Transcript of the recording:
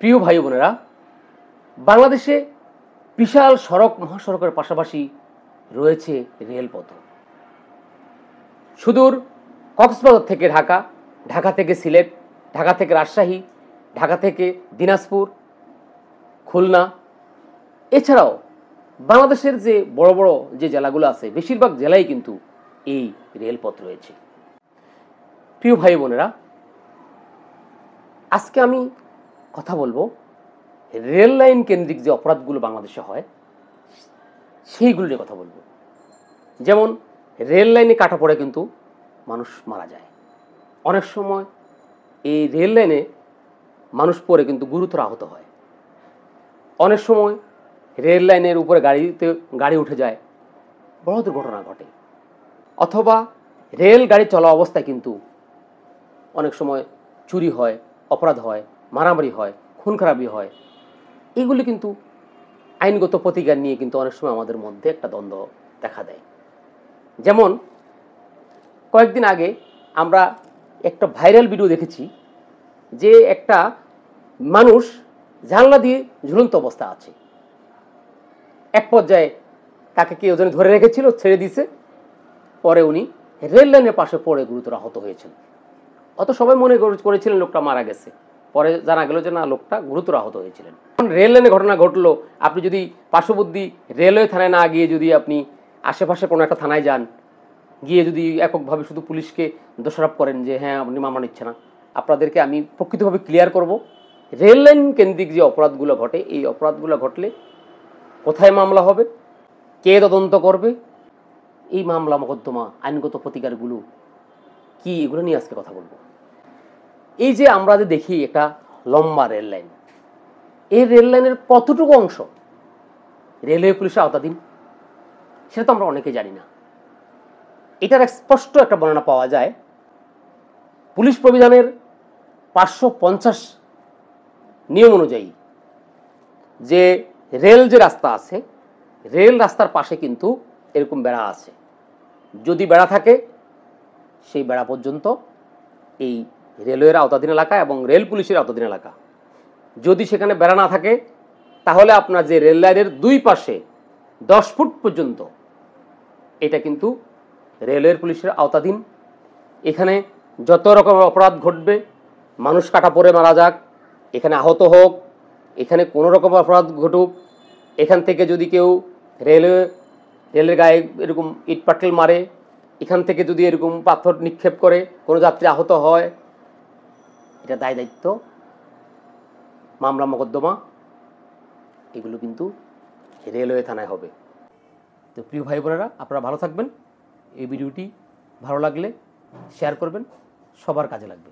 প্রিয় ভাই বোনেরা, বাংলাদেশে বিশাল সড়ক মহাসড়কের পাশাপাশি রয়েছে রেলপথ। সুদূর কক্সবাজার থেকে ঢাকা, ঢাকা থেকে সিলেট, ঢাকা থেকে রাজশাহী, ঢাকা থেকে দিনাজপুর, খুলনা, এছাড়াও বাংলাদেশের যে বড় বড় যে জেলাগুলো আছে বেশিরভাগ জেলায় কিন্তু এই রেলপথ রয়েছে। প্রিয় ভাই বোনেরা, আজকে আমি কথা বলবো রেল লাইন কেন্দ্রিক যে অপরাধগুলো বাংলাদেশে হয় সেইগুলো নিয়ে কথা বলবো। যেমন রেল লাইনে কাটা পড়ে কিন্তু মানুষ মারা যায়। অনেক সময় এই রেল লাইনে মানুষ পড়ে কিন্তু গুরুতর আহত হয়। অনেক সময় রেল লাইনের উপরে গাড়ি উঠে যায়, বড় দুর্ঘটনা ঘটে। অথবা রেল গাড়ি চলা অবস্থায় কিন্তু অনেক সময় চুরি হয়, অপরাধ হয়, মারামারি হয়, খুন খারাপি হয়। এগুলি কিন্তু আইনগত প্রতিকার নিয়ে কিন্তু অনেক সময় আমাদের মধ্যে একটা দ্বন্দ্ব দেখা দেয়। যেমন কয়েকদিন আগে আমরা একটা ভাইরাল ভিডিও দেখেছি যে একটা মানুষ জানলা দিয়ে ঝুলন্ত অবস্থা আছে। এক পর্যায়ে তাকে কেউ যেন ধরে রেখেছিল, ছেড়ে দিয়েছে। পরে উনি রেল লাইনের পাশে পড়ে গুরুতর আহত হয়েছেন। অত সবাই মনে করেছিলেন লোকটা মারা গেছে। পরে জানা গেল যে না, লোকটা গুরুতর আহত হয়েছিলেন। রেল লাইনে ঘটনা ঘটলো, আপনি যদি পার্শ্ববর্তী রেলওয়ে থানায় না গিয়ে যদি আপনি আশেপাশে কোনো একটা থানায় যান, গিয়ে যদি এককভাবে শুধু পুলিশকে দোষারোপ করেন যে হ্যাঁ আপনি মামলা নিচ্ছে না, আপনাদেরকে আমি প্রকৃতভাবে ক্লিয়ার করব রেল লাইন কেন্দ্রিক যে অপরাধগুলো ঘটে, এই অপরাধগুলো ঘটলে কোথায় মামলা হবে, কে তদন্ত করবে, এই মামলা মোকদ্দমা আইনগত প্রতিকারগুলো কি, এগুলো নিয়ে আজকে কথা বলবো। এই যে আমরা যে দেখি একটা লম্বা রেল লাইন, এই রেল লাইনের কতটুকু অংশ রেলওয়ে পুলিশের আওতাধীন সেটা তো আমরা অনেকে জানি না। এটার স্পষ্ট একটা বর্ণনা পাওয়া যায় পুলিশ প্রবিধানের 550 নিয়ম অনুযায়ী। যে রেল যে রাস্তা আছে, রেল রাস্তার পাশে কিন্তু এরকম বেড়া আছে। যদি বেড়া থাকে সেই বেড়া পর্যন্ত এই রেলওয়ের আওতাধীন এলাকা এবং রেল পুলিশের আওতাধীন এলাকা। যদি সেখানে বেড়া না থাকে তাহলে আপনার যে রেল লাইনের দুই পাশে 10 ফুট পর্যন্ত এটা কিন্তু রেলওয়ের পুলিশের আওতাধীন। এখানে যত রকমের অপরাধ ঘটবে, মানুষ কাটা পড়ে মারা যাক, এখানে আহত হোক, এখানে কোনো রকম অপরাধ ঘটুক, এখান থেকে যদি কেউ রেলের গায়ে এরকম ইট পাটকেল মারে, এখান থেকে যদি এরকম পাথর নিক্ষেপ করে কোনো যাত্রী আহত হয়, এটা দায় দায়িত্ব, মামলা মোকদ্দমা এগুলো কিন্তু রেলওয়ে থানায় হবে। তো প্রিয় ভাই বোনেরা, আপনারা ভালো থাকবেন। এই ভিডিওটি ভালো লাগলে শেয়ার করবেন, সবার কাজে লাগবে।